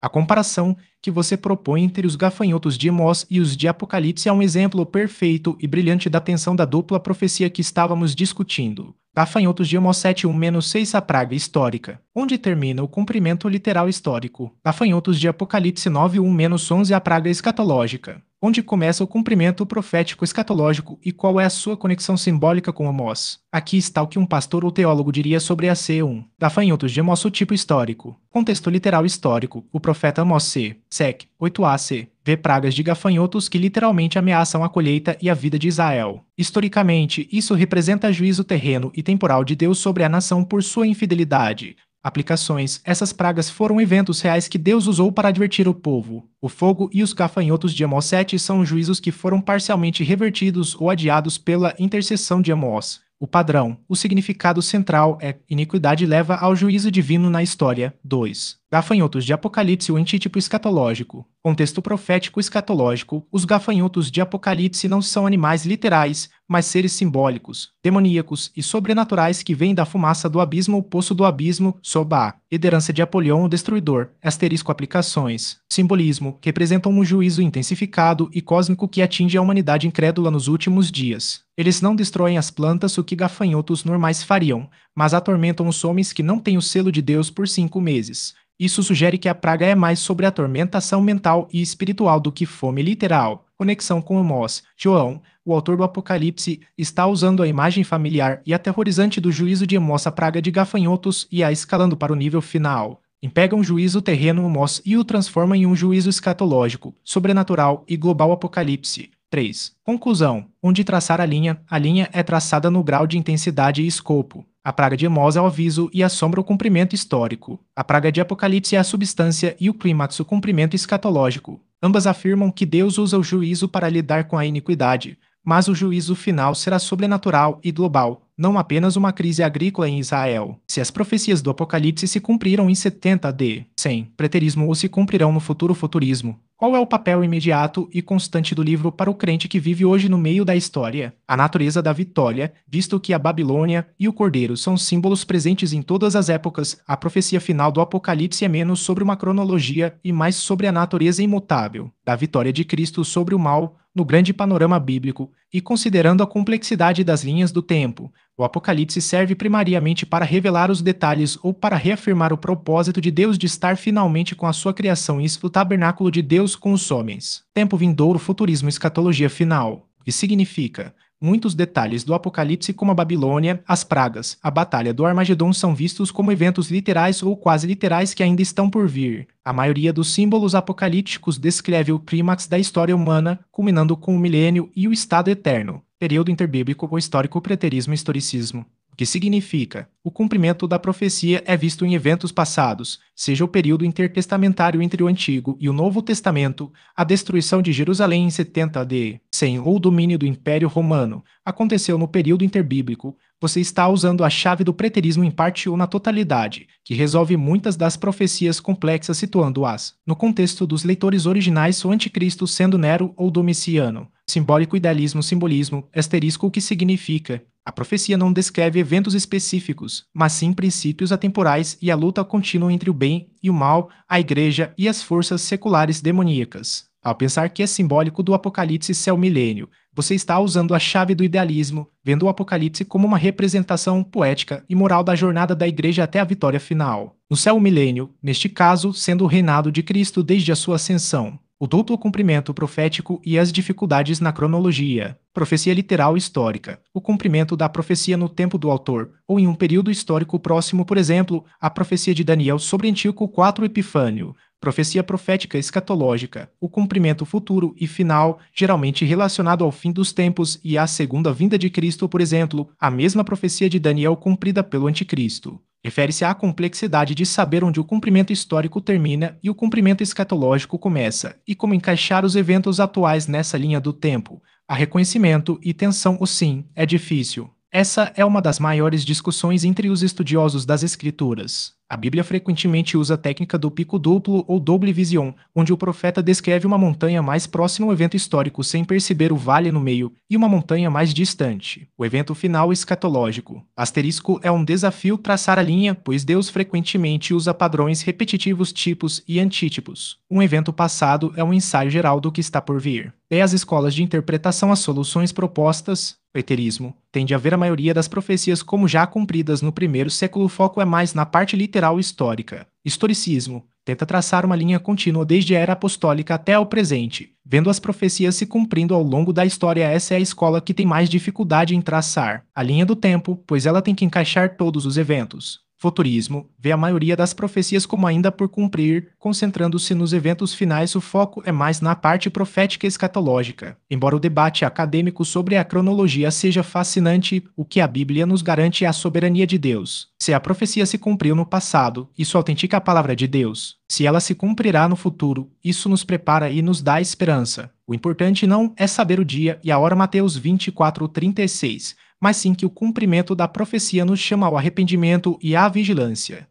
A comparação que você propõe entre os gafanhotos de Amós e os de Apocalipse é um exemplo perfeito e brilhante da tensão da dupla profecia que estávamos discutindo. Gafanhotos de Amós 7:1-6 A praga histórica, onde termina o cumprimento literal histórico. Gafanhotos de Apocalipse 9:1-11 A praga escatológica, onde começa o cumprimento profético escatológico e qual é a sua conexão simbólica com Amós. Aqui está o que um pastor ou teólogo diria sobre a C1. Gafanhotos de Amós, o tipo histórico. Contexto literal histórico. O profeta Amós C. Sec. 8a-c. Vê pragas de gafanhotos que literalmente ameaçam a colheita e a vida de Israel. Historicamente, isso representa juízo terreno e temporal de Deus sobre a nação por sua infidelidade. Aplicações. Essas pragas foram eventos reais que Deus usou para advertir o povo. O fogo e os gafanhotos de Amós 7 são juízos que foram parcialmente revertidos ou adiados pela intercessão de Amós. O padrão, o significado central é iniquidade leva ao juízo divino na história. 2. Gafanhotos de Apocalipse, o antítipo escatológico. Contexto profético escatológico. Os gafanhotos de Apocalipse não são animais literais, mas seres simbólicos, demoníacos e sobrenaturais que vêm da fumaça do abismo, o poço do abismo, sob a herança de Apolion o Destruidor. Asterisco aplicações. Simbolismo, que representam um juízo intensificado e cósmico que atinge a humanidade incrédula nos últimos dias. Eles não destroem as plantas, o que gafanhotos normais fariam, mas atormentam os homens que não têm o selo de Deus por 5 meses. Isso sugere que a praga é mais sobre atormentação mental e espiritual do que fome literal. Conexão com Amós. João, o autor do Apocalipse, está usando a imagem familiar e aterrorizante do juízo de Amós, a praga de gafanhotos, e a escalando para o nível final. Pega um juízo terreno Amós e o transforma em um juízo escatológico, sobrenatural e global Apocalipse. 3. Conclusão. Onde traçar a linha é traçada no grau de intensidade e escopo. A praga de Amós é o aviso e assombra o cumprimento histórico. A praga de Apocalipse é a substância e o clímax, o cumprimento escatológico. Ambas afirmam que Deus usa o juízo para lidar com a iniquidade, mas o juízo final será sobrenatural e global, não apenas uma crise agrícola em Israel. Se as profecias do Apocalipse se cumpriram em 70 AD, 100, preterismo ou se cumprirão no futuro futurismo. Qual é o papel imediato e constante do livro para o crente que vive hoje no meio da história? A natureza da vitória, visto que a Babilônia e o Cordeiro são símbolos presentes em todas as épocas, a profecia final do Apocalipse é menos sobre uma cronologia e mais sobre a natureza imutável da vitória de Cristo sobre o mal no grande panorama bíblico, e considerando a complexidade das linhas do tempo. O Apocalipse serve primariamente para revelar os detalhes ou para reafirmar o propósito de Deus de estar finalmente com a sua criação, isso o tabernáculo de Deus com os homens. Tempo vindouro, futurismo, escatologia final. O que significa? Muitos detalhes do Apocalipse, como a Babilônia, as pragas, a batalha do Armagedon, são vistos como eventos literais ou quase literais que ainda estão por vir. A maioria dos símbolos apocalípticos descreve o clímax da história humana, culminando com o milênio e o estado eterno, período interbíblico ou histórico, preterismo e historicismo. O que significa? O cumprimento da profecia é visto em eventos passados, seja o período intertestamentário entre o Antigo e o Novo Testamento, a destruição de Jerusalém em 70 AD, 100 ou o domínio do Império Romano, aconteceu no período interbíblico. Você está usando a chave do preterismo em parte ou na totalidade, que resolve muitas das profecias complexas situando-as no contexto dos leitores originais, o anticristo sendo Nero ou Domiciano. Simbólico, idealismo, simbolismo, asterisco, o que significa? A profecia não descreve eventos específicos, mas sim princípios atemporais e a luta contínua entre o bem e o mal, a igreja e as forças seculares demoníacas. Ao pensar que é simbólico do Apocalipse ser o milênio, você está usando a chave do idealismo, vendo o Apocalipse como uma representação poética e moral da jornada da igreja até a vitória final. No céu, o milênio, neste caso, sendo o reinado de Cristo desde a sua ascensão. O duplo cumprimento profético e as dificuldades na cronologia. Profecia literal histórica. O cumprimento da profecia no tempo do autor, ou em um período histórico próximo, por exemplo, a profecia de Daniel sobre Antíoco IV Epifânio. Profecia profética escatológica. O cumprimento futuro e final, geralmente relacionado ao fim dos tempos e à segunda vinda de Cristo, por exemplo, a mesma profecia de Daniel cumprida pelo anticristo. Refere-se à complexidade de saber onde o cumprimento histórico termina e o cumprimento escatológico começa, e como encaixar os eventos atuais nessa linha do tempo. Há reconhecimento e tensão, o sim, é difícil. Essa é uma das maiores discussões entre os estudiosos das Escrituras. A Bíblia frequentemente usa a técnica do pico duplo ou double vision, onde o profeta descreve uma montanha mais próxima ao evento histórico sem perceber o vale no meio, e uma montanha mais distante, o evento final escatológico. Asterisco é um desafio traçar a linha, pois Deus frequentemente usa padrões repetitivos, tipos e antítipos. Um evento passado é um ensaio geral do que está por vir. As escolas de interpretação as soluções propostas. Preterismo. Tende a ver a maioria das profecias como já cumpridas no primeiro século, o foco é mais na parte literal histórica. Historicismo. Tenta traçar uma linha contínua desde a era apostólica até o presente, vendo as profecias se cumprindo ao longo da história. Essa é a escola que tem mais dificuldade em traçar a linha do tempo, pois ela tem que encaixar todos os eventos. Futurismo vê a maioria das profecias como ainda por cumprir, concentrando-se nos eventos finais. O foco é mais na parte profética e escatológica. Embora o debate acadêmico sobre a cronologia seja fascinante, o que a Bíblia nos garante é a soberania de Deus. Se a profecia se cumpriu no passado, isso autentica a palavra de Deus. Se ela se cumprirá no futuro, isso nos prepara e nos dá esperança. O importante não é saber o dia e a hora. Mateus 24:36, mas sim que o cumprimento da profecia nos chama ao arrependimento e à vigilância.